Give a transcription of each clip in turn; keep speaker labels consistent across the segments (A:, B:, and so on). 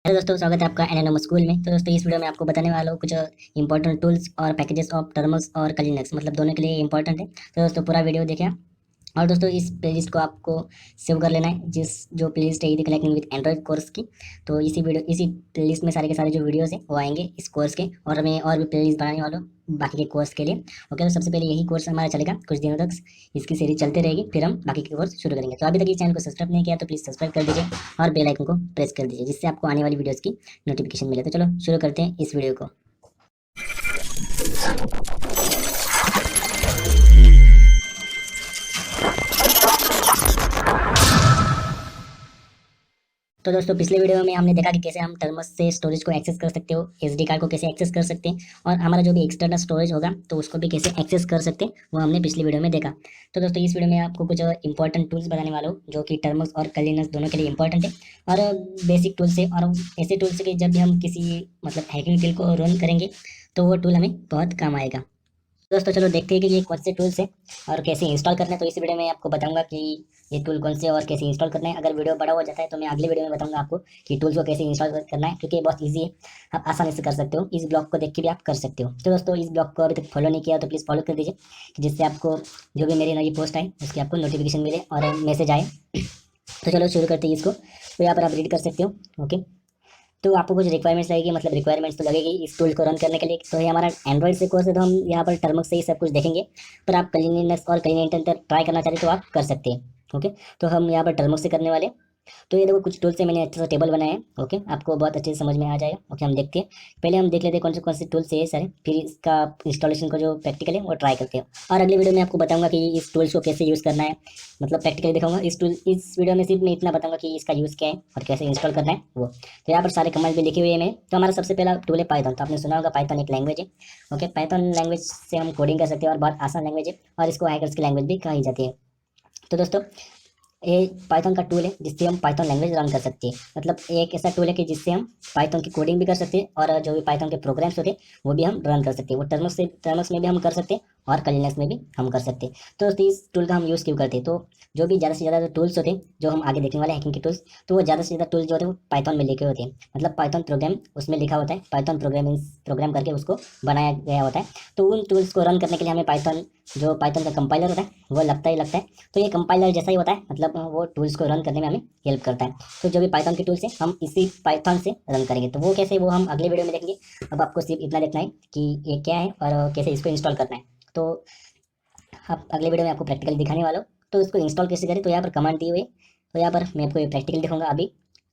A: Hello दोस्तों, स्वागत है आपका एनएनएम स्कूल में। तो दोस्तों, इस वीडियो में आपको बताने वाला हूँ कुछ इंपॉर्टेंट टूल्स और पैकेजेस ऑफ टर्मल्स और कलिनक्स, मतलब दोनों के लिए इंपॉर्टेंट है। तो दोस्तों, पूरा वीडियो देखें आप। और दोस्तों, इस प्लेलिस्ट को आपको सेव कर लेना है, जिस जो प्लेलिस्ट है ईदी कनेक्टिंग विद एंड्रॉइड कोर्स की। तो इसी प्लेलिस्ट में सारे के सारे जो वीडियोस हैं वो आएंगे इस कोर्स के, और मैं और भी प्लेलिस्ट बनाने वाला हूँ बाकी के कोर्स के लिए। ओके, तो सबसे पहले यही कोर्स हमारा चलेगा कुछ दिनों तक, इसकी सीरीज चलती रहेगी, फिर हम बाकी के कोर्स शुरू करेंगे। तो अभी तक इस चैनल को सब्सक्राइब नहीं किया तो प्लीज़ सब्सक्राइब कर दीजिए और बेल आइकन को प्रेस कर दीजिए, जिससे आपको आने वाली वीडियोस की नोटिफिकेशन मिले। तो चलो शुरू करते हैं इस वीडियो को। तो दोस्तों, पिछले वीडियो में हमने देखा कि कैसे हम थर्मस से स्टोरेज को एक्सेस कर सकते हो, एसडी कार्ड को कैसे एक्सेस कर सकते हैं, और हमारा जो भी एक्सटर्नल स्टोरेज होगा तो उसको भी कैसे एक्सेस कर सकते हैं, वो हमने पिछले वीडियो में देखा। तो दोस्तों, इस वीडियो में आपको कुछ इंपॉर्टेंट टूल्स बताने वाला हूँ जो कि टर्मस और कलिनस दोनों के लिए इंपॉर्टेंट है, और बेसिक टूल्स है, और ऐसे टूल्स के जब भी हम किसी मतलब हैकिंग टूल को रन करेंगे तो वो टूल हमें बहुत काम आएगा। दोस्तों, चलो देखते हैं कि ये कौन से टूल्स हैं और कैसे इंस्टॉल करना है। तो इस वीडियो में आपको बताऊंगा कि ये टूल कौन से और कैसे इंस्टॉल करना है। अगर वीडियो बड़ा हो जाता है तो मैं अगले वीडियो में बताऊंगा आपको कि टूल्स को कैसे इंस्टॉल करना है, क्योंकि ये बहुत ईजी है, आप आसानी से कर सकते हो। इस ब्लॉग को देख के भी आप कर सकते हो। तो दोस्तों, इस ब्लॉग को अभी तक फॉलो नहीं किया तो प्लीज़ फॉलो कर दीजिए, कि जिससे आपको जो भी मेरी नई पोस्ट आए उसकी आपको नोटिफिकेशन मिले और मैसेज आए। तो चलो शुरू करते हैं इसको। तो यहाँ पर आप रीड कर सकते हो। ओके, तो आपको कुछ रिक्वायरमेंट्स लगेगी, मतलब रिक्वायरमेंट्स तो लगेगी इस टूल को रन करने के लिए। तो ये हमारा एंड्रॉइड से कोर्स है, तो हम यहाँ पर टर्मक से ही सब कुछ देखेंगे। पर आप क्लीननेस और क्लीन ट्राई करना चाहते तो आप कर सकते हैं। ओके, तो हम यहाँ पर टर्मक से करने वाले। तो ये देखो, कुछ टूल से मैंने अच्छा सा टेबल बनाया है। ओके, आपको बहुत अच्छे से समझ में आ जाएगा। ओके, हम देखते हैं। पहले हम देख लेते हैं कौन से टूल से है सारे, फिर इसका इंस्टॉलेशन को जो प्रैक्टिकल है वो ट्राई करते हैं। और अगले वीडियो में आपको बताऊंगा कि इस टूल्स को कैसे यूज़ करना है, मतलब प्रैक्टिकली दिखाऊंगा। इस वीडियो में सिर्फ मैं इतना बताऊंगा कि इसका यूज़ क्या है और कैसे इंस्टॉल करना है वो। तो यहाँ पर सारे कमांड भी लिखे हुए हैं। तो हमारा सबसे पहला टूल है पाइथन। तो आपने सुना होगा पाइथन एक लैंग्वेज है। ओके, पाइथन लैंग्वेज से हम कोडिंग कर सकते हैं और बहुत आसान लैंग्वेज है, और इसको हैकर्स की लैंग्वेज भी कही जाती है। तो दोस्तों, ये पाइथन का टूल है जिससे हम पाइथन लैंग्वेज रन कर सकते हैं। मतलब एक ऐसा टूल है कि जिससे हम पाइथन की कोडिंग भी कर सकते हैं, और जो भी पाइथन के प्रोग्राम्स होते हैं वो भी हम रन कर सकते हैं। वो टर्मस में भी हम कर सकते हैं और कलिनक्स में भी हम कर सकते हैं। तो दोस्तों, इस टूल का हम यूज़ क्यों करते हैं? तो जो भी ज़्यादा से ज़्यादा जो टूल्स होते हैं, जो हम आगे देखने वाले हैकिंग के टूल्स, तो वो ज़्यादा से ज़्यादा टूल्स जो होते हैं वो पाइथन में लिखे होते हैं। मतलब पाइथन प्रोग्राम उसमें लिखा होता है, पाइथन प्रोग्राम करके उसको बनाया गया होता है। तो उन टूल्स को रन करने के लिए हमें पाइथन, जो पाइथन का कंपाइलर होता है वो लगता ही लगता है। तो ये कंपाइलर जैसा ही होता है, मतलब वो टूल्स को रन करने में हमें हेल्प करता है। तो जो भी पाइथन के टूल्स हैं हम इसी पाइथन से रन करेंगे। तो वो कैसे, वो हम अगले वीडियो में देखेंगे। अब आपको सिर्फ इतना देखना है कि ये क्या है और कैसे इसको इंस्टॉल करना है। तो आप अगले वीडियो में आपको प्रैक्टिकल दिखाने वाला हूँ। तो इसको इंस्टॉल कैसे करें, तो यहाँ पर कमांड दी हुई है। तो यहाँ पर मैं आपको ये प्रैक्टिकल दिखाऊंगा अभी,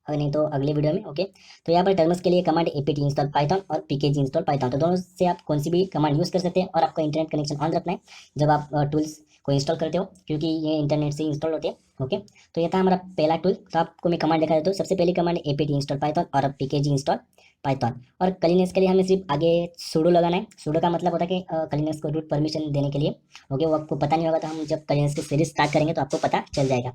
A: और नहीं तो अगले वीडियो में। ओके, तो यहाँ पर टर्म्स के लिए कमांड एपीटी इंस्टॉल पाइथन और पीकेजी इंस्टॉल पाइथन। तो दोनों से आप कौन सी भी कमांड यूज़ कर सकते हैं, और आपका इंटरनेट कनेक्शन ऑन रखना है जब आप टूल्स को इंस्टॉल करते हो, क्योंकि ये इंटरनेट से इंस्टॉल होते हैं। ओके, तो ये था हमारा पहला टूल। तो आपको मैं कमांड दिखा देता हूँ। सबसे पहली कमांड एपीटी इंस्टॉल पाइथन और पीकेजी इंस्टॉल पाइथन। और कलिनेस के लिए हमें सिर्फ आगे सूडो लगाना है। सूडो का मतलब होता है कि कलिनेस को रूट परमिशन देने के लिए। ओके, वो आपको पता नहीं होगा, तो हम जब कलिनेस की सीरीज स्टार्ट करेंगे तो आपको पता चल जाएगा।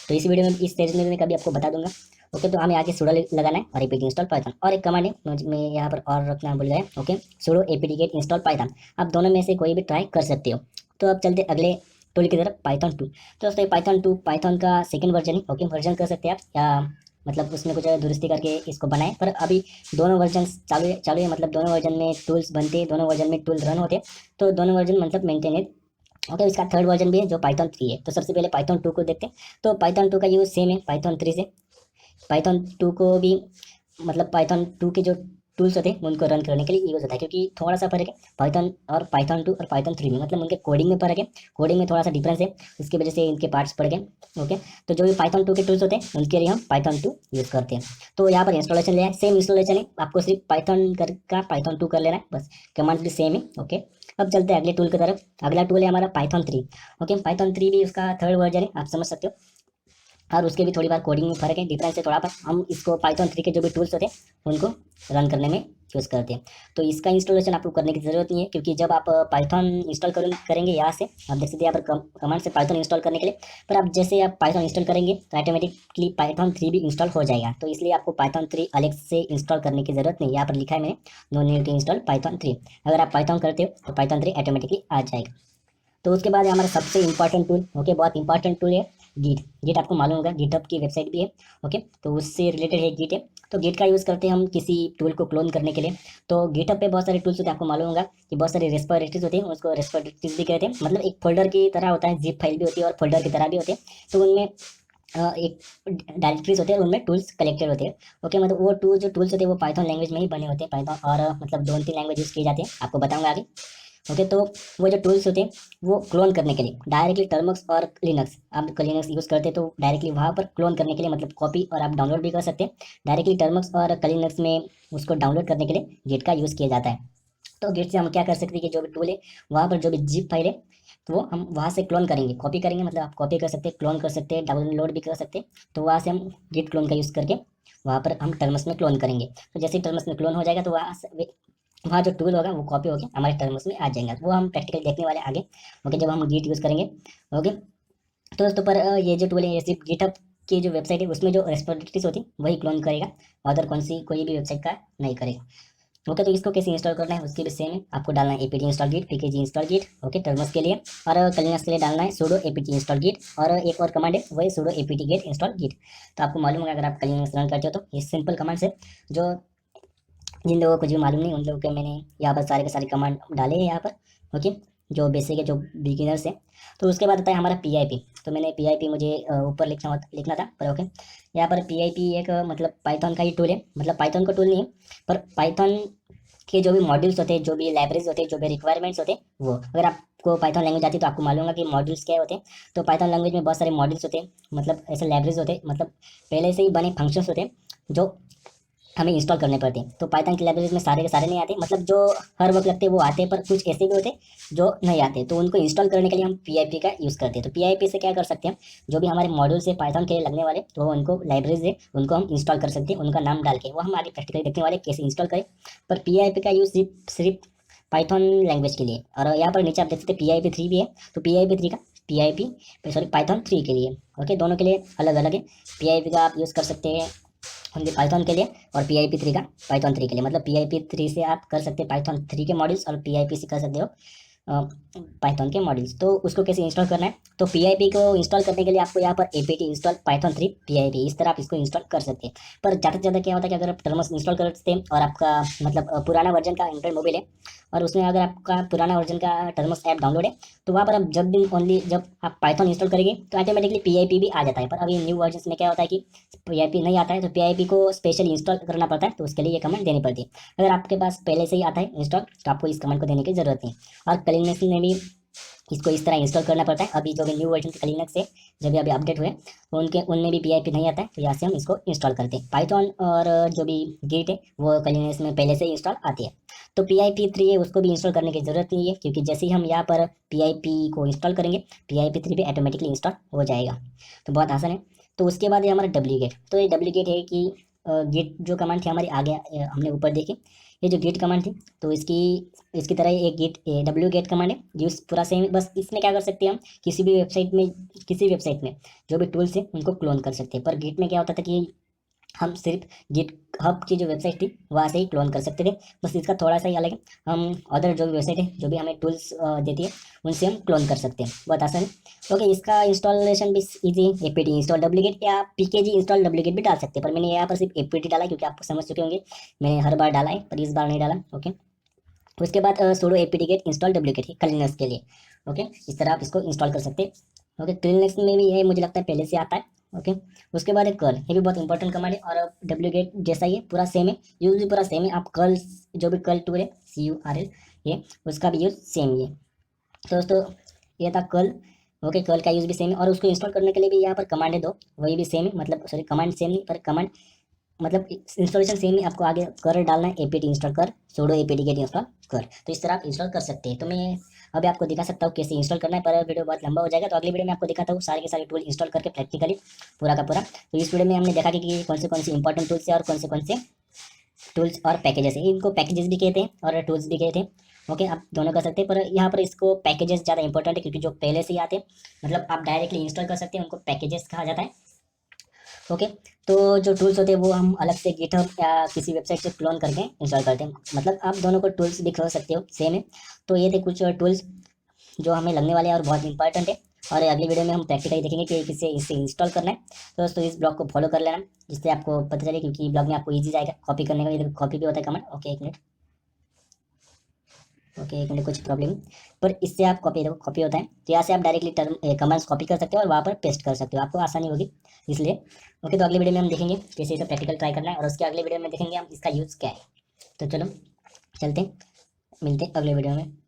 A: तो इस वीडियो में, इस सीरीज में मैं कभी आपको बता दूंगा। ओके, तो हमें आगे सूडो लगाना है और एपीटी इंस्टॉल पाइथन। और एक कमांड है मैं यहाँ पर और रखना भूल गया। Okay, sudo APT get install Python. आप दोनों में से कोई भी ट्राई कर सकते हो। तो अब चलते अगले टूल की तरफ, पाइथन 2। तो दोस्तों, पाइथन 2 पाइथन का सेकंड वर्जन है। ओके, वर्जन कर सकते हैं आप, या मतलब उसमें कुछ दुरुस्ती करके इसको बनाए, पर अभी दोनों वर्जन चालू है। मतलब दोनों वर्जन में टूल्स बनते हैं, दोनों वर्जन में टूल रन होते हैं। तो दोनों वर्जन मतलब मेंटेन है। ओके, इसका थर्ड वर्जन भी है जो पाइथन 3 है। तो सबसे पहले पाइथन 2 को देखते हैं। तो पाइथन 2 का यूज़ सेम है पाइथन 3 से। पाइथन 2 को भी, मतलब पाइथन 2 के जो टूल्स होते हैं उनको रन करने के लिए यूज़ होता है, क्योंकि थोड़ा सा फर्क है पाइथन और पाइथन 2 और पाइथन 3 में, मतलब उनके कोडिंग में फर्क है। कोडिंग में थोड़ा सा डिफरेंस है, उसकी वजह से इनके पार्ट्स पड़ गए। ओके, तो जो भी पाइथन 2 के टूल्स होते हैं उनके लिए हम पाइथन 2 यूज़ करते हैं। तो यहाँ पर इंस्टॉलेशन लिया है, सेम इंस्टॉलेशन है, आपको सिर्फ पाइथन 2 कर लेना है बस। कमांड भी सेम है। ओके, अब चलते हैं अगले टूल की तरफ। अगला टूल है हमारा पाइथन 3। ओके, पाइथन 3 भी उसका थर्ड वर्जन है, आप समझ सकते हो। और उसके भी थोड़ी बार कोडिंग में फर्क है, डिफरेंस है थोड़ा, पर हम इसको पाइथन 3 के जो भी टूल्स होते हैं उनको रन करने में यूज़ करते हैं। तो इसका इंस्टॉलेशन आपको करने की ज़रूरत नहीं है, क्योंकि जब आप पाइथन इंस्टॉल करेंगे यहाँ से, आप देख सकते हैं यहाँ पर कमांड से पाइथन इंस्टॉल करने के लिए। पर आप जैसे आप पाइथन इंस्टॉल करेंगे तो ऑटोमेटिकली पाइथन 3 भी इंस्टॉल हो जाएगा। तो इसलिए आपको पाइथन 3 अलग से इंस्टॉल करने की ज़रूरत नहीं। यहाँ पर लिखा है मैंने, no need to install Python 3। अगर आप पाइथन करते हो तो पाइथन 3 ऑटोमेटिकली आ जाएगा। तो उसके बाद हमारा सबसे इंपॉर्टेंट टूल, ओके, बहुत इंपॉर्टेंट टूल है गिट। गिट आपको मालूम होगा, गिटहब की वेबसाइट भी है। ओके, तो उससे रिलेटेड है गिट है। तो गिट का यूज़ करते हैं हम किसी टूल को क्लोन करने के लिए। तो गिटहब पे बहुत सारे टूल्स होते हैं, आपको मालूम होगा कि बहुत सारे रेस्पॉजिटरीज होते हैं, उसको रेस्पॉजिटरीज भी कहते हैं। मतलब एक फोल्डर की तरह होता है, जिप फाइल भी होती है और फोल्डर की तरह भी होते हैं। तो उनमें एक डायरेक्टरीज होते हैं, उनमें टूल्स कलेक्टेड होते हैं। ओके, मतलब वो जो टूल्स होते हैं वो पाइथन लैंग्वेज में ही बने होते हैं। पाइथन और मतलब 2-3 लैंग्वेज यूज़ किए जाते हैं, आपको बताऊंगा आगे। ओके, तो वो जो टूल्स होते हैं वो क्लोन करने के लिए डायरेक्टली टर्मक्स और लिनक्स, आप लिनक्स यूज़ करते हैं तो डायरेक्टली वहाँ पर क्लोन करने के लिए मतलब कॉपी और आप डाउनलोड भी कर सकते हैं। डायरेक्टली टर्मक्स और लिनक्स में उसको डाउनलोड करने के लिए गिट का यूज़ किया जाता है। तो गिट से हम क्या कर सकते हैं कि जो भी टूल है वहाँ पर जो भी जिप फाइल है तो वो हम वहाँ से क्लोन करेंगे, कॉपी करेंगे। मतलब आप कॉपी कर सकते हैं, क्लोन कर सकते हैं, डाउनलोड भी कर सकते हैं। तो वहाँ से हम गिट क्लोन का यूज़ करके वहाँ पर हम टर्म्स में क्लोन करेंगे। तो जैसे ही टर्म्स में क्लोन हो जाएगा तो वहाँ जो टूल होगा वो कॉपी होकर हमारे टर्म्स में आ जाएगा। वो हम प्रैक्टिकल देखने वाले आगे। ओके, जब हम गिट यूज़ करेंगे। ओके, तो दोस्तों पर ये जो टूल है ये सिर्फ गिटहब की जो वेबसाइट है उसमें जो रेस्पॉन्सिबिलिटीज होती है वही क्लोन करेगा, अदर कौन सी कोई भी वेबसाइट का नहीं करेगा। ओके, तो इसको कैसे इंस्टॉल करना है उसके भी सेम है, आपको डालना है APT install git, PKG install git. Okay, Termux के लिए और कलिनस के लिए डालना है सुडो एपीटी इंस्टॉल गिट, और एक और कमांड है वही sudo APT get install git. तो आपको मालूम होगा अगर आप कलिनस रन करते हो तो ये सिंपल कमांड्स है, जो जिन लोगों को कुछ भी मालूम नहीं उन लोगों के मैंने यहाँ पर सारे के सारे कमांड डाले हैं यहाँ पर। ओके, जो बेसिक है, जो बिगिनर्स है। तो उसके बाद आता है हमारा पीआईपी। तो मैंने पीआईपी मुझे ऊपर लिखना था, पर ओके। यहाँ पर पीआईपी एक मतलब पाइथन का ही टूल है, मतलब पाइथन का टूल नहीं है पर पाइथन के जो भी मॉड्यूल्स होते हैं, जो भी लाइब्रेरीज होते हैं, जो भी रिक्वायरमेंट्स होते हैं, वो अगर आपको पाइथन लैंग्वेज आती है तो आपको मालूम होगा कि मॉड्यूल्स क्या होते हैं। तो पाइथन लैंग्वेज में बहुत सारे मॉड्यूल्स होते हैं, मतलब ऐसे लाइब्रेरीज होते हैं, मतलब पहले से ही बने फंक्शंस होते हैं जो हमें इंस्टॉल करने पड़ते हैं। तो पाइथन की लाइब्रेरीज में सारे के सारे नहीं आते, मतलब जो हर वक्त लगते हैं वो आते हैं, पर कुछ ऐसे भी होते हैं जो नहीं आते। तो उनको इंस्टॉल करने के लिए हम पीआईपी का यूज़ करते हैं। तो पीआईपी से क्या कर सकते हैं, जो भी हमारे मॉड्यूल्स है पाइथन के लगने वाले, तो उनको लाइब्रेरीज है उनको हम इंस्टॉल कर सकते हैं, उनका नाम डाल के। वो हम आगे प्रैक्टिकली देखने वाले कैसे इंस्टॉल करें। पर पीआईपी का यूज़ सिर्फ पाइथन लैंग्वेज के लिए। और यहाँ पर नीचे आप देख सकते हैं PIP3 भी है। तो PIP3 का पीआईपी सॉरी पाइथन 3 के लिए। ओके, दोनों के लिए अलग अलग है। पीआईपी का आप यूज़ कर सकते हैं ओनली पाइथन के लिए, और PIP3 का पाइथन 3 के लिए। मतलब PIP3 से आप कर सकते हैं पाइथन 3 के मॉड्यूल्स, और PIP से कर सकते हो पाइथन के मॉड्यूल्स। तो उसको कैसे इंस्टॉल करना है, तो पीआईपी को इंस्टॉल करने के लिए आपको यहाँ पर एपीटी इंस्टॉल पाइथन 3 पीआईपी, इस तरह आप इसको इंस्टॉल कर सकते हैं। पर ज़्यादा से ज़्यादा क्या होता है कि अगर आप टर्मस इंस्टॉल करते हैं और आपका मतलब पुराना वर्जन का एंड्रॉइड मोबाइल है, और उसमें अगर आपका पुराना वर्जन का टर्मस ऐप डाउनलोड है, तो वहाँ पर आप जब भी ओनली जब आप पाइथन इंस्टॉल करेंगे तो ऑटोमेटिकली पीआईपी भी आ जाता है। पर अभी न्यू वर्जन में क्या होता है कि पीआईपी नहीं आता है, तो पीआईपी को स्पेशली इंस्टॉल करना पड़ता है। तो उसके लिए ये कमांड देनी पड़ती है। अगर आपके पास पहले से ही आता है इंस्टॉल तो आपको इस कमांड को देने की जरूरत नहीं। और कलिनक्स में भी इसको इस तरह इंस्टॉल करना पड़ता है। अभी जो भी न्यू वर्जन के कलिनक्स है जब भी अभी अपडेट हुए तो उनमें भी पीआईपी नहीं आता है, तो यहाँ से हम इसको इंस्टॉल करते हैं। पाइथन और जो भी गिट है वो कलिनक्स में पहले से ही इंस्टॉल आती है। तो PIP3 है उसको भी इंस्टॉल करने की जरूरत नहीं है, क्योंकि जैसे ही हम यहाँ पर पीआईपी को इंस्टॉल करेंगे PIP3 भी ऑटोमेटिकली इंस्टॉल हो जाएगा। तो बहुत आसान है। तो उसके बाद है हमारा डब्ल्यू गेट। तो ये डब्ल्यू गेट है कि गेट जो कमांड थी हमारी आगे हमने ऊपर देखी, ये जो गेट कमांड थी तो इसकी इसकी तरह एक गेट डब्ल्यू गेट कमांड है, यूज पूरा सेम। बस इसमें क्या कर सकते हैं हम किसी भी वेबसाइट में जो भी टूल्स है उनको क्लोन कर सकते हैं। पर गेट में क्या होता था कि हम सिर्फ गिट हब की जो वेबसाइट थी वहाँ से ही क्लोन कर सकते थे। बस इसका थोड़ा सा ही अलग है, हम अदर जो भी वेबसाइट है जो भी हमें टूल्स देती है उनसे हम क्लोन कर सकते हैं, बहुत आसान है। ओके, इसका इंस्टॉलेशन भी इजी है। एपीटी इंस्टॉल डुप्लीकेट या पीकेजी इंस्टॉल डुप्लीकेट भी डाल सकते हैं, पर मैंने यहाँ पर सिर्फ एपीटी डाला है, क्योंकि आप समझ चुके होंगे मैंने हर बार डाला है पर इस बार नहीं डाला। ओके, उसके बाद sudo APT get install duplicate है कलिनक्स के लिए। ओके, इस तरह आप इसको इंस्टॉल कर सकते हैं। ओके, क्लिनक्स में भी ये मुझे लगता है पहले से आता है। ओके, उसके बाद एक कर्ल, ये भी बहुत इंपॉर्टेंट कमांड है, और डब्ल्यू गेट जैसा ही है, पूरा सेम है, यूज भी पूरा सेम है। आप कर्ल जो भी कर्ल टूल है CURL, ये उसका भी यूज सेम ही है। तो दोस्तों ये था कर्ल। ओके, कर्ल का यूज भी सेम है, और उसको इंस्टॉल करने के लिए भी यहाँ पर कमांड है दो, वही भी सेम है। मतलब सॉरी, कमांड सेम नहीं पर कमांड मतलब इंस्टॉलेशन सेम ही, आपको आगे कर डालना है एपीटी इंस्टॉल कर, सुडो एपीटी गेट इंस्टॉल कर। तो इस तरह आप इंस्टॉल कर सकते हैं। तो मैं अभी आपको दिखा सकता हूँ कैसे इंस्टॉल करना है, पर वीडियो बहुत लंबा हो जाएगा, तो अगली वीडियो में आपको दिखाता हूँ सारे के सारे टूल इंस्टॉल करके प्रैक्टिकली पूरा का पूरा। तो इस वीडियो में हमने देखा कि कौन से इंपॉर्टेंट टूल्स है और कौन से टूल्स और पैकेजेस है। इनको पैकेजेस भी कहते हैं और टूल्स भी कहते हैं। ओके, आप दोनों कर सकते हैं, पर यहाँ पर इसको पैकेजेस ज़्यादा इंपॉर्टेंट है, क्योंकि जो पहले से ही आते हैं मतलब आप डायरेक्टली इंस्टॉल कर सकते हैं, उनको पैकेजेस कहा जाता है। ओके, तो जो टूल्स होते हैं वो हम अलग से गिटहब या किसी वेबसाइट से क्लोन करके इंस्टॉल करते हैं। मतलब आप दोनों को टूल्स भी कर सकते हो, सेम है। तो ये थे कुछ टूल्स जो हमें लगने वाले हैं और बहुत इंपॉर्टेंट है। और अगली वीडियो में हम प्रैक्टिकली देखेंगे कि किसे इसे इंस्टॉल करना है। तो दोस्तों इस ब्लॉग को फॉलो कर लेना, जिससे आपको पता चले, क्योंकि ब्लॉग में आपको ईजी जाएगा कॉपी करने का। ये कॉपी भी होता है कमेंट। ओके एक मिनट, ओके एक मिनट, कुछ प्रॉब्लम, पर इससे आप कॉपी, देखो कॉपी होता है, तो यहाँ से आप डायरेक्टली टर्म कमेंट्स कॉपी कर सकते हो और वहाँ पर पेस्ट कर सकते हो, आपको आसानी होगी इसलिए। ओके, तो अगली वीडियो में हम देखेंगे कैसे इसे प्रैक्टिकल ट्राई करना है, और उसके अगले वीडियो में देखेंगे हम इसका यूज़ क्या है। तो चलो चलते हैं, मिलते हैं अगले वीडियो में।